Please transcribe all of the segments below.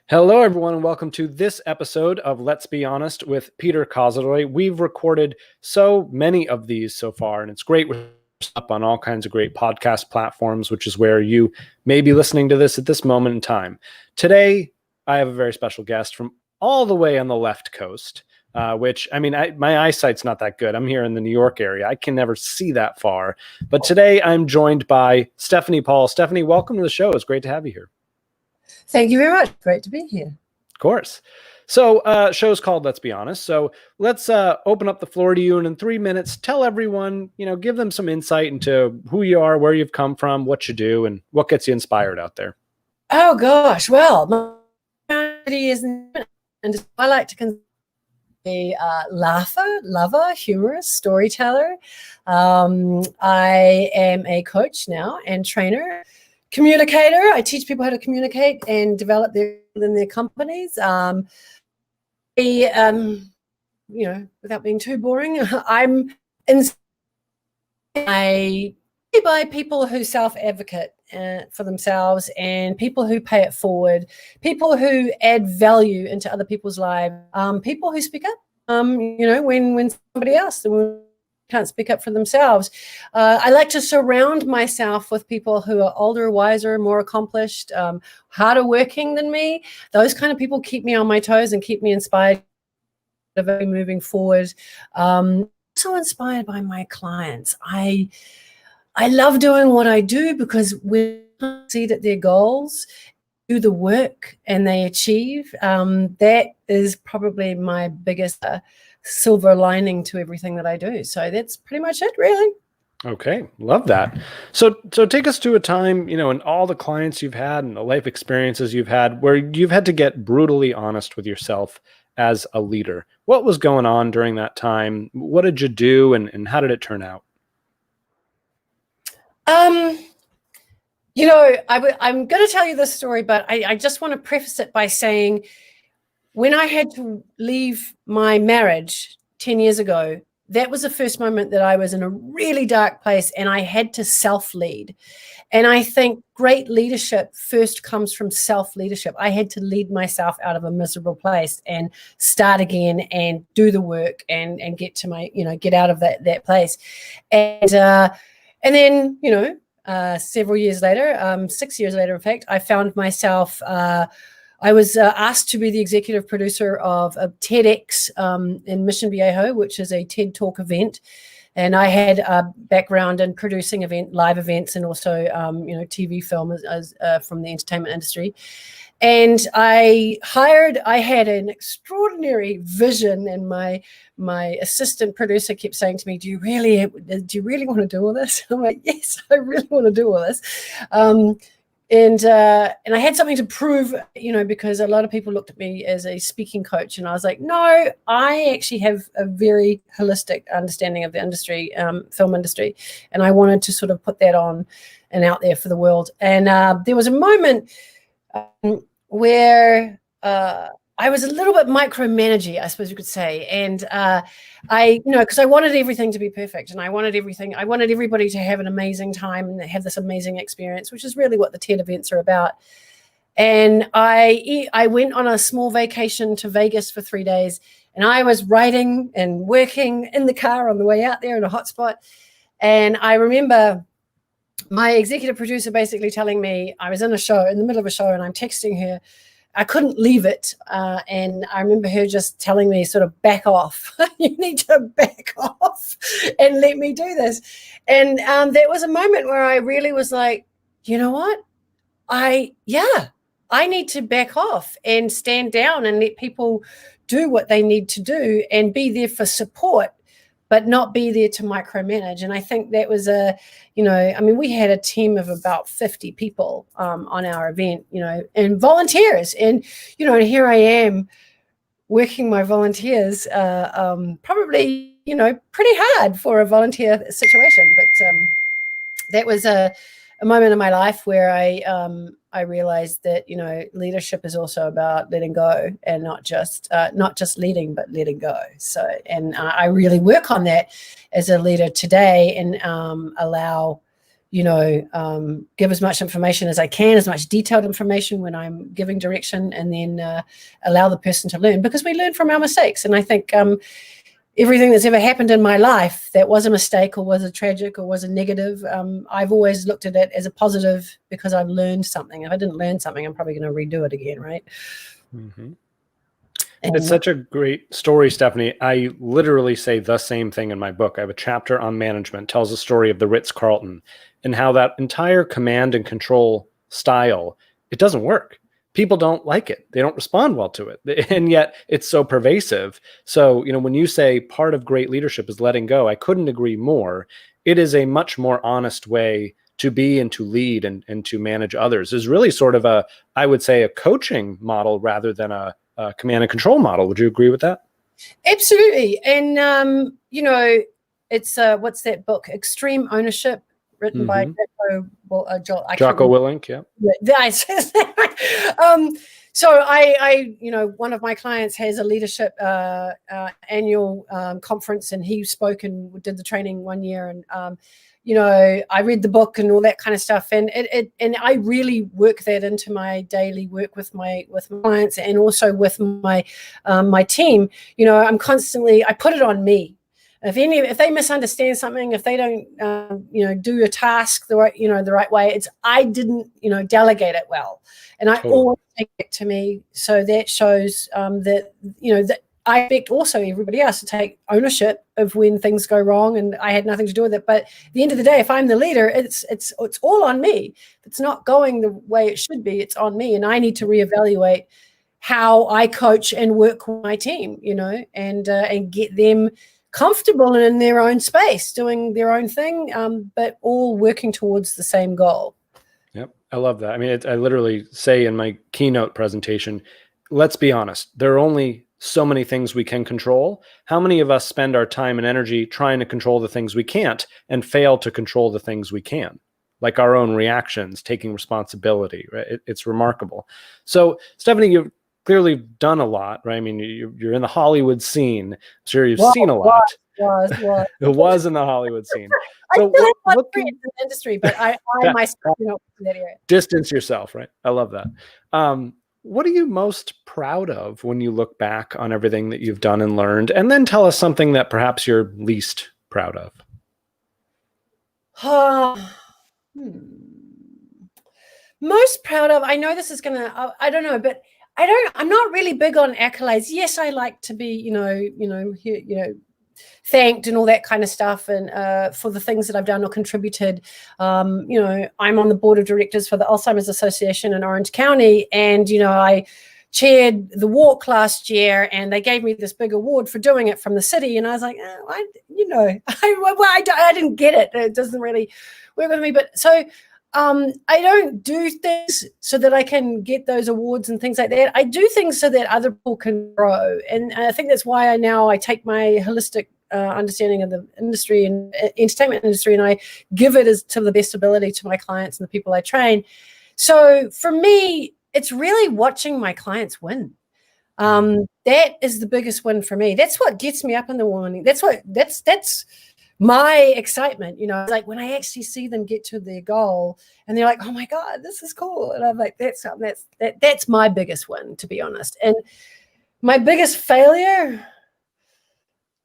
Hello, everyone, and welcome to this episode of Let's Be Honest with Peter Kozodoy. We've recorded so many of these so far, and it's great. We're up on all kinds of great podcast platforms, which is where you may be listening to this at this moment in time. Today, I have a very special guest from all the way on the left coast, my eyesight's not that good. I'm here in the New York area. I can never see that far. But today, I'm joined by Stephanie Paul. Stephanie, welcome to the show. It's great to have you here. Thank you very much. Great to be here. Of course. So show's called Let's Be Honest. So let's open up the floor to you. And in 3 minutes, tell everyone, give them some insight into who you are, where you've come from, what you do, and what gets you inspired out there. Oh, gosh. Well, my is, and I like to consider a laugher, lover, humorous, storyteller. I am a coach now and trainer. Communicator. I teach people how to communicate and develop within their companies. Without being too boring, I'm by people who self-advocate for themselves and people who pay it forward, people who add value into other people's lives, people who speak up, when somebody else can't speak up for themselves. I like to surround myself with people who are older, wiser, more accomplished, harder working than me. Those kind of people keep me on my toes and keep me inspired, moving forward. So inspired by my clients. I love doing what I do because we see that their goals, do the work, and they achieve. That is probably my biggest silver lining to everything that I do. So that's pretty much it, really. Okay, love that. So take us to a time, in all the clients you've had and the life experiences you've had where you've had to get brutally honest with yourself as a leader. What was going on during that time? What did you do and how did it turn out? I'm going to tell you this story, but I just want to preface it by saying when I had to leave my marriage 10 years ago, that was the first moment that I was in a really dark place and I had to self-lead. And I think great leadership first comes from self-leadership. I had to lead myself out of a miserable place and start again and do the work and get to get out of that place. And then, several years later, 6 years later, in fact, I found myself, I was asked to be the executive producer of a TEDx in Mission Viejo, which is a TED Talk event. And I had a background in producing live events and also, TV film as from the entertainment industry. And I had an extraordinary vision, and my assistant producer kept saying to me, do you really want to do all this? I'm like, yes, I really want to do all this. And I had something to prove, because a lot of people looked at me as a speaking coach, and I was like, no, I actually have a very holistic understanding of the industry, film industry, and I wanted to sort of put that on and out there for the world. And there was a moment where I was a little bit micromanagey, I suppose you could say. And because I wanted everything to be perfect, and I wanted everybody to have an amazing time and have this amazing experience, which is really what the TED events are about. And I went on a small vacation to Vegas for 3 days, and I was writing and working in the car on the way out there in a hotspot. And I remember my executive producer basically telling me, I was in the middle of a show, and I'm texting her. I couldn't leave it. And I remember her just telling me, sort of, back off. You need to back off and let me do this. And there was a moment where I really was like, you know what? I need to back off and stand down and let people do what they need to do and be there for support, but not be there to micromanage. And I think that was we had a team of about 50 people on our event, and volunteers. And, here I am working my volunteers, probably, pretty hard for a volunteer situation. But that was a moment in my life where I realized that, leadership is also about letting go, and not just leading, but letting go. So, and I really work on that as a leader today, and allow give as much information as I can, as much detailed information when I'm giving direction, and then allow the person to learn, because we learn from our mistakes. And I think everything that's ever happened in my life that was a mistake or was a tragic or was a negative, I've always looked at it as a positive, because I've learned something. If I didn't learn something, I'm probably going to redo it again, right? Mm-hmm. It's such a great story, Stephanie. I literally say the same thing in my book. I have a chapter on management, tells the story of the Ritz-Carlton and how that entire command and control style, it doesn't work. People don't like it. They don't respond well to it. And yet it's so pervasive. So, when you say part of great leadership is letting go, I couldn't agree more. It is a much more honest way to be and to lead and to manage others. Is really sort of I would say, a coaching model rather than a command and control model. Would you agree with that? Absolutely. And, it's what's that book? Extreme Ownership, written by Jocko Willink. Yeah. So one of my clients has a leadership annual conference, and he spoke and did the training one year. And, I read the book and all that kind of stuff. And and I really work that into my daily work with my clients, and also with my team. I'm constantly, I put it on me. If they misunderstand something, if they don't, do a task the right way, I didn't, delegate it well, and I always take it to me. So that shows that I expect also everybody else to take ownership of when things go wrong, and I had nothing to do with it. But at the end of the day, if I'm the leader, it's all on me. If it's not going the way it should be, it's on me, and I need to reevaluate how I coach and work with my team, and get them comfortable and in their own space, doing their own thing, but all working towards the same goal. Yep. I love that. I mean, I literally say in my keynote presentation, let's be honest, there are only so many things we can control. How many of us spend our time and energy trying to control the things we can't and fail to control the things we can, like our own reactions, taking responsibility, right? It's remarkable. So, Stephanie, you've clearly done a lot, right? I mean, you're in the Hollywood scene. I'm sure you've seen a lot. Was. It was in the Hollywood scene. So I still have a lot of friends in the industry, but I myself, in that area. Distance yourself, right? I love that. What are you most proud of when you look back on everything that you've done and learned? And then tell us something that perhaps you're least proud of. Most proud of, I know this is gonna, I don't know, but I'm not really big on accolades. Yes, I like to be, thanked and all that kind of stuff, and for the things that I've done or contributed. I'm on the board of directors for the Alzheimer's Association in Orange County, and I chaired the walk last year, and they gave me this big award for doing it from the city, and I was like, I didn't get it. It doesn't really work with me, but so. I don't do things so that I can get those awards and things like that. I do things so that other people can grow. And I think that's why I take my holistic understanding of the industry and entertainment industry, and I give it to the best ability to my clients and the people I train. So for me, it's really watching my clients win. That is the biggest win for me. That's what gets me up in the morning. That's my excitement, like when I actually see them get to their goal and they're like, oh my God, this is cool. And I'm like, that's my biggest win, to be honest. And my biggest failure,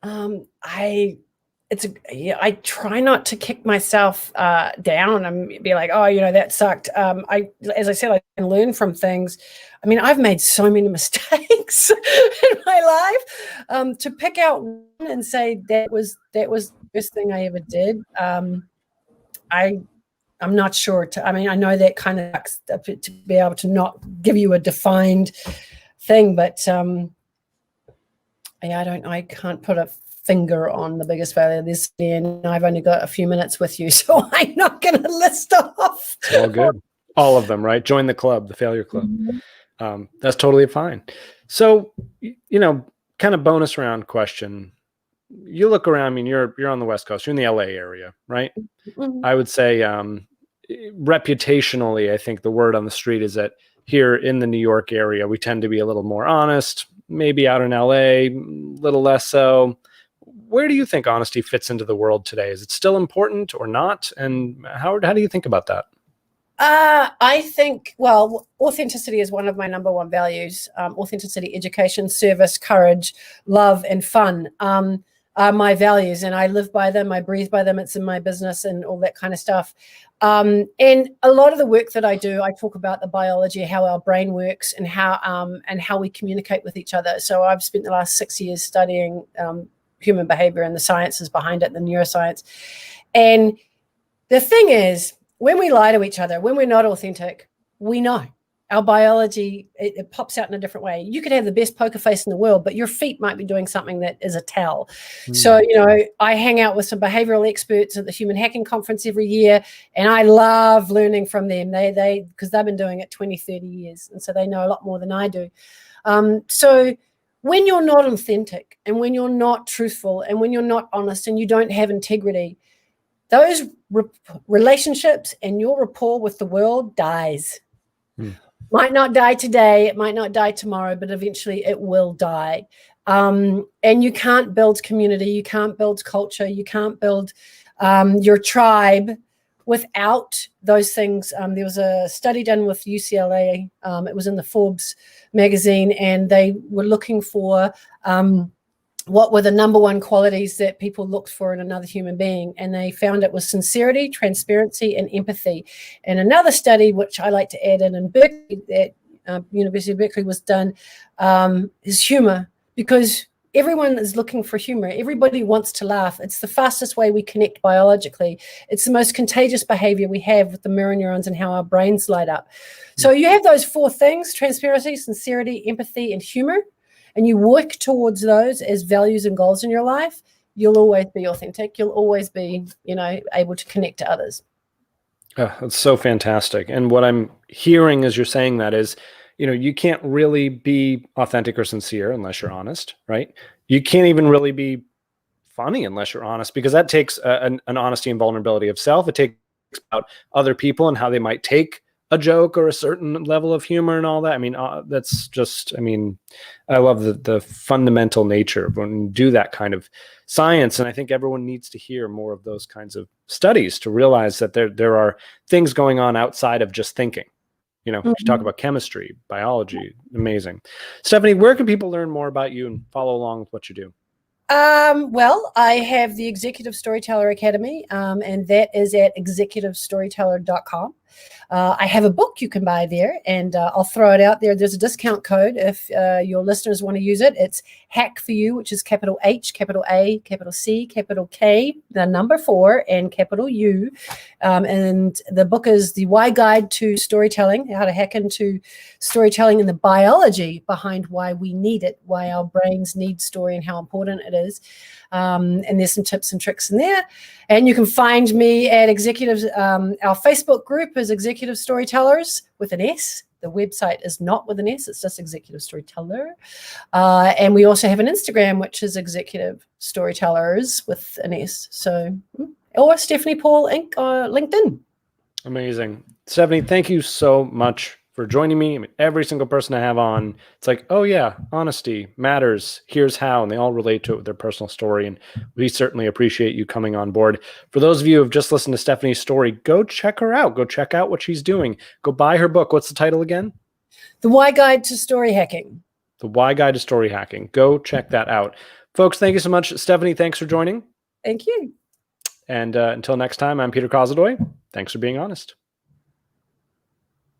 I try not to kick myself down and be like, oh, that sucked. As I said, I can learn from things. I mean, I've made so many mistakes in my life. To pick out one and say that was the best thing I ever did. I'm not sure. I know that kind of sucks to be able to not give you a defined thing, but I can't put a finger on the biggest failure this year, and I've only got a few minutes with you, so I'm not going to list off. It's all good. All of them, right? Join the club, the failure club. Mm-hmm. That's totally fine. So, kind of bonus round question. You look around, I mean, you're on the West Coast, you're in the LA area, right? Mm-hmm. I would say reputationally, I think the word on the street is that here in the New York area, we tend to be a little more honest, maybe out in LA, a little less so. where do you think honesty fits into the world today? Is it still important or not? And how do you think about that? I think, well, authenticity is one of my number one values. Authenticity, education, service, courage, love, and fun are my values, and I live by them. I breathe by them. It's in my business and all that kind of stuff. And a lot of the work that I do, I talk about the biology, how our brain works, and how we communicate with each other. So I've spent the last 6 years studying human behavior and the sciences behind it, the neuroscience. And the thing is, when we lie to each other, when we're not authentic, we know our biology, it pops out in a different way. You could have the best poker face in the world, but your feet might be doing something that is a tell. So, I hang out with some behavioral experts at the Human Hacking Conference every year, and I love learning from them. Because they've been doing it 20, 30 years, and so they know a lot more than I do. So when you're not authentic, and when you're not truthful, and when you're not honest, and you don't have integrity, those relationships and your rapport with the world dies. Might not die today, it might not die tomorrow, but eventually it will die. And you can't build community, you can't build culture, you can't build your tribe without those things. There was a study done with UCLA, it was in the Forbes magazine, and they were looking for what were the number one qualities that people looked for in another human being, and they found it was sincerity, transparency, and empathy. And another study, which I like to add in Berkeley, at University of Berkeley was done, is humor, because everyone is looking for humor. Everybody wants to laugh. It's the fastest way we connect biologically. It's the most contagious behavior we have with the mirror neurons and how our brains light up. So you have those four things: transparency, sincerity, empathy, and humor. And you work towards those as values and goals in your life, you'll always be authentic. You'll always be, able to connect to others. Oh, that's so fantastic. And what I'm hearing as you're saying that is, you can't really be authentic or sincere unless you're honest, right? You can't even really be funny unless you're honest, because that takes an honesty and vulnerability of self. It takes about other people and how they might take a joke or a certain level of humor and all that. I mean, that's just, I love the fundamental nature of when you do that kind of science. And I think everyone needs to hear more of those kinds of studies to realize that there are things going on outside of just thinking. You talk about chemistry, biology, amazing. Stephanie, where can people learn more about you and follow along with what you do? Well, I have the Executive Storyteller Academy, and that is at executivestoryteller.com. I have a book you can buy there, and I'll throw it out there. There's a discount code if your listeners want to use it. It's HACK for You, which is capital H, capital A, capital C, capital K, the number 4, and capital U. And the book is The Why Guide to Storytelling, how to hack into storytelling and the biology behind why we need it, why our brains need story and how important it is. And there's some tips and tricks in there. And you can find me at Executives. Our Facebook group is Executive Storytellers with an S. The website is not with an S. It's just Executive Storyteller. And we also have an Instagram, which is Executive Storytellers with an S. So, or Stephanie Paul Inc. LinkedIn. Amazing. Stephanie, thank you so much for joining me. Every single person I have on, it's like, oh yeah, honesty matters. Here's how. And they all relate to it with their personal story. And we certainly appreciate you coming on board. For those of you who have just listened to Stephanie's story, go check her out. Go check out what she's doing. Go buy her book. What's the title again? The Why Guide to Story Hacking. The Why Guide to Story Hacking. Go check that out. Folks, thank you so much. Stephanie, thanks for joining. Thank you. And until next time, I'm Peter Kozodoy. Thanks for being honest.